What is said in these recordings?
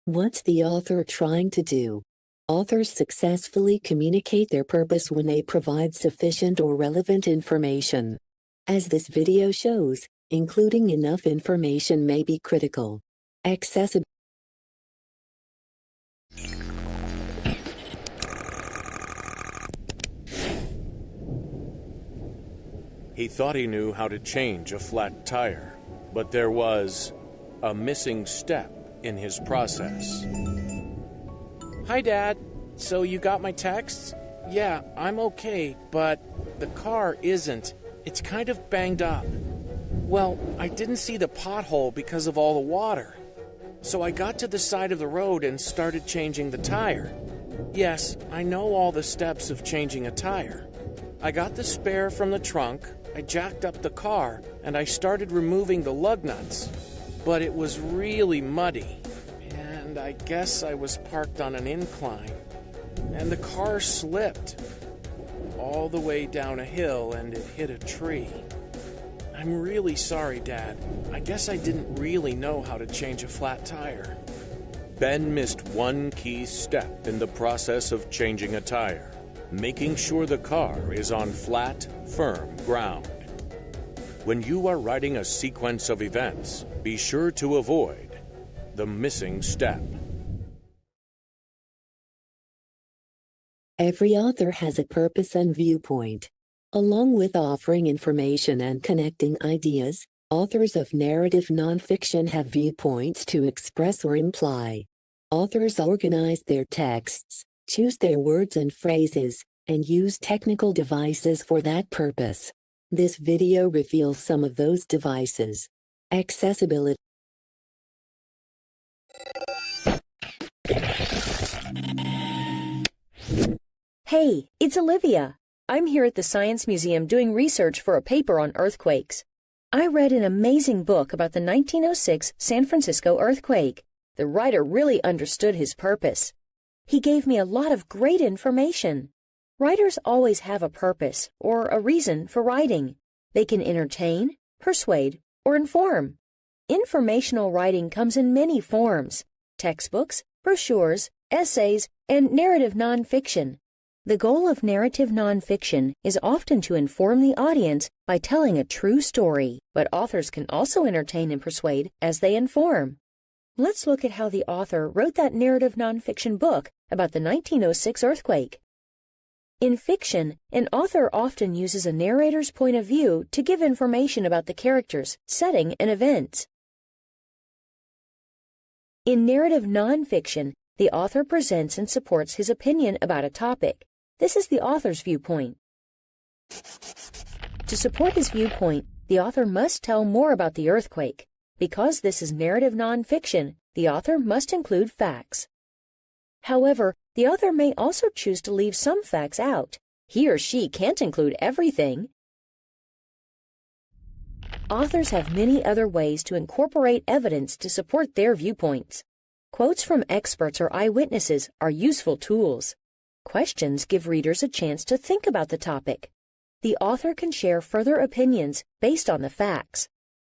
What's the author trying to do? Authors successfully communicate their purpose when they provide sufficient or relevant information. As this video shows, including enough information may be critical. Accessibility. He thought he knew how to change a flat tire, but there was a missing step in his process. Hi, Dad. So you got my texts? Yeah, I'm okay, but the car isn't. It's kind of banged up. Well, I didn't see the pothole because of all the water. So I got to the side of the road and started changing the tire. Yes, I know all the steps of changing a tire. I got the spare from the trunk, I jacked up the car, and I started removing the lug nuts. But it was really muddy, and I guess I was parked on an incline. And the car slipped all the way down a hill and it hit a tree. I'm really sorry, Dad. I guess I didn't really know how to change a flat tire. Ben missed one key step in the process of changing a tire, making sure the car is on flat, firm ground. When you are writing a sequence of events, be sure to avoid the missing step. Every author has a purpose and viewpoint. Along with offering information and connecting ideas, authors of narrative nonfiction have viewpoints to express or imply. Authors organize their texts, choose their words and phrases, and use technical devices for that purpose. This video reveals some of those devices. Accessibility. Hey, it's Olivia. I'm here at the Science Museum doing research for a paper on earthquakes. I read an amazing book about the 1906 San Francisco earthquake. The writer really understood his purpose. He gave me a lot of great information. Writers always have a purpose or a reason for writing. They can entertain, persuade, or inform. Informational writing comes in many forms: textbooks, brochures, essays, and narrative nonfiction. The goal of narrative nonfiction is often to inform the audience by telling a true story, but authors can also entertain and persuade as they inform. Let's look at how the author wrote that narrative nonfiction book about the 1906 earthquake. In fiction, an author often uses a narrator's point of view to give information about the characters, setting, and events. In narrative nonfiction, the author presents and supports his opinion about a topic. This is the author's viewpoint. To support his viewpoint, the author must tell more about the earthquake. Because this is narrative nonfiction, the author must include facts. However, the author may also choose to leave some facts out. He or she can't include everything. Authors have many other ways to incorporate evidence to support their viewpoints. Quotes from experts or eyewitnesses are useful tools. Questions give readers a chance to think about the topic. The author can share further opinions based on the facts.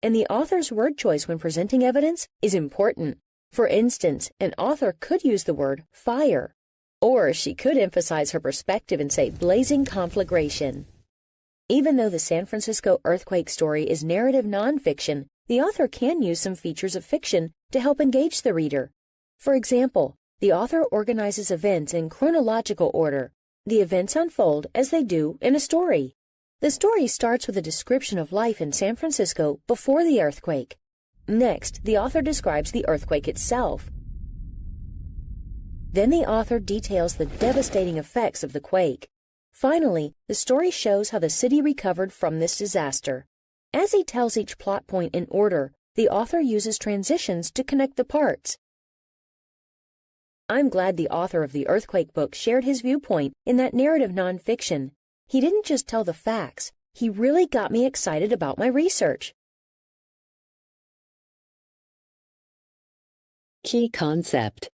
And the author's word choice when presenting evidence is important. For instance, an author could use the word fire. Or she could emphasize her perspective and say blazing conflagration. Even though the San Francisco earthquake story is narrative nonfiction, the author can use some features of fiction to help engage the reader. For example, the author organizes events in chronological order. The events unfold as they do in a story. The story starts with a description of life in San Francisco before the earthquake. Next, the author describes the earthquake itself. Then the author details the devastating effects of the quake. Finally, the story shows how the city recovered from this disaster. As he tells each plot point in order, the author uses transitions to connect the parts. I'm glad the author of the earthquake book shared his viewpoint in that narrative nonfiction. He didn't just tell the facts, he really got me excited about my research. Key concept.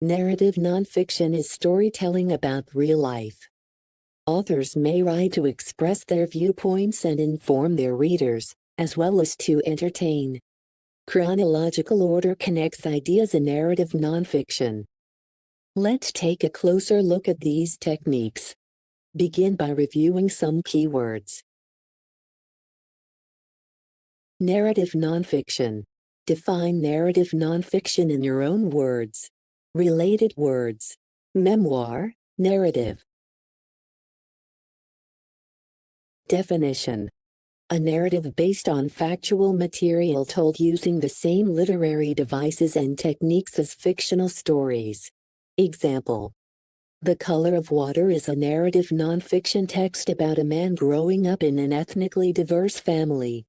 Narrative nonfiction is storytelling about real life. Authors may write to express their viewpoints and inform their readers, as well as to entertain. Chronological order connects ideas in narrative nonfiction. Let's take a closer look at these techniques. Begin by reviewing some keywords. Narrative nonfiction. Define narrative nonfiction in your own words. Related words. Memoir, narrative. Definition. A narrative based on factual material told using the same literary devices and techniques as fictional stories. Example. The Color of Water is a narrative nonfiction text about a man growing up in an ethnically diverse family.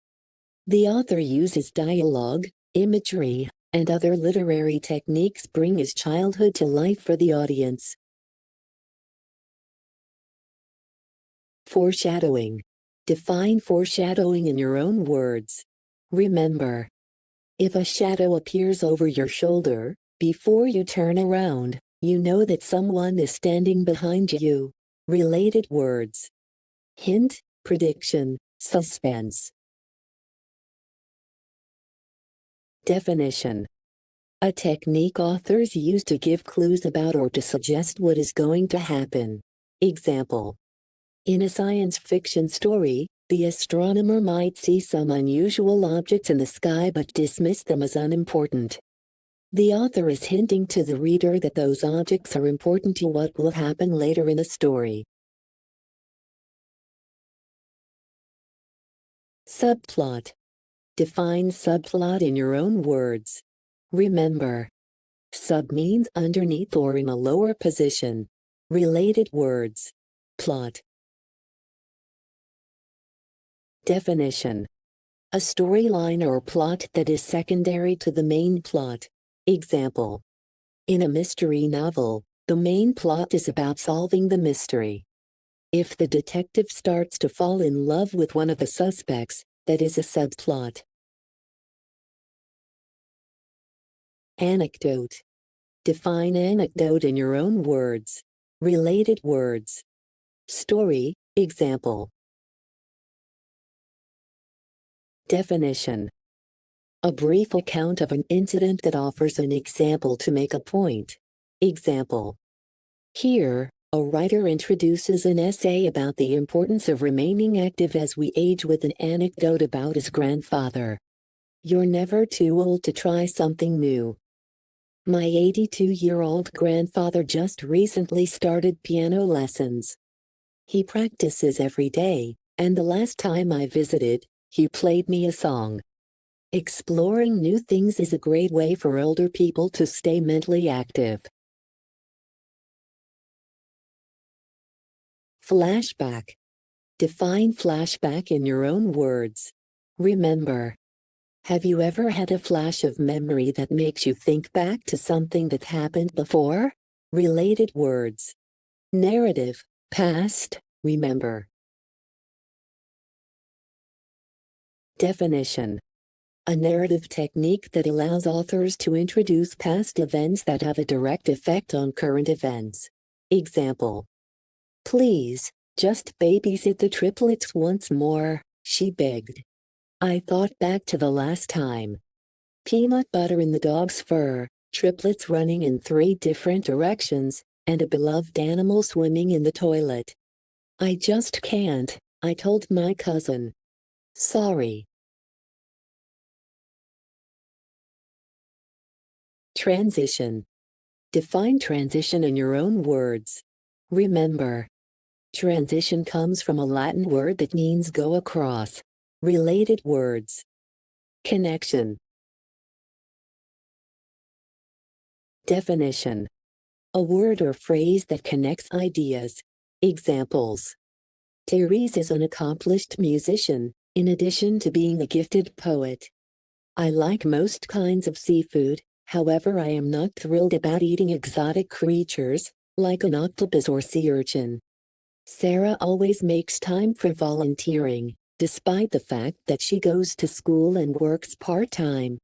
The author uses dialogue, imagery, and other literary techniques bring his childhood to life for the audience. Foreshadowing. Define foreshadowing in your own words. Remember, if a shadow appears over your shoulder, before you turn around, you know that someone is standing behind you. Related words. Hint, prediction, suspense. Definition. A technique authors use to give clues about or to suggest what is going to happen. Example. In a science fiction story, the astronomer might see some unusual objects in the sky but dismiss them as unimportant. The author is hinting to the reader that those objects are important to what will happen later in the story. Subplot. Define subplot in your own words. Remember, sub means underneath or in a lower position. Related words. Plot. Definition. A storyline or plot that is secondary to the main plot. Example. In a mystery novel, the main plot is about solving the mystery. If the detective starts to fall in love with one of the suspects, that is a subplot. Anecdote. Define anecdote in your own words. Related words. Story, example. Definition. A brief account of an incident that offers an example to make a point. Example. Here, a writer introduces an essay about the importance of remaining active as we age with an anecdote about his grandfather. You're never too old to try something new. My 82-year-old grandfather just recently started piano lessons. He practices every day, and the last time I visited, he played me a song. Exploring new things is a great way for older people to stay mentally active. Flashback. Define flashback in your own words. Remember, have you ever had a flash of memory that makes you think back to something that happened before? Related words. Narrative, past, remember. Definition. A narrative technique that allows authors to introduce past events that have a direct effect on current events. Example. Please, just babysit the triplets once more, she begged. I thought back to the last time. Peanut butter in the dog's fur, triplets running in 3 different directions, and a beloved animal swimming in the toilet. I just can't, I told my cousin. Sorry. Transition. Define transition in your own words. Remember, transition comes from a Latin word that means go across. Related words. Connection. Definition. A word or phrase that connects ideas. Examples. Therese is an accomplished musician, in addition to being a gifted poet. I like most kinds of seafood, however I am not thrilled about eating exotic creatures, like an octopus or sea urchin. Sarah always makes time for volunteering, despite the fact that she goes to school and works part-time.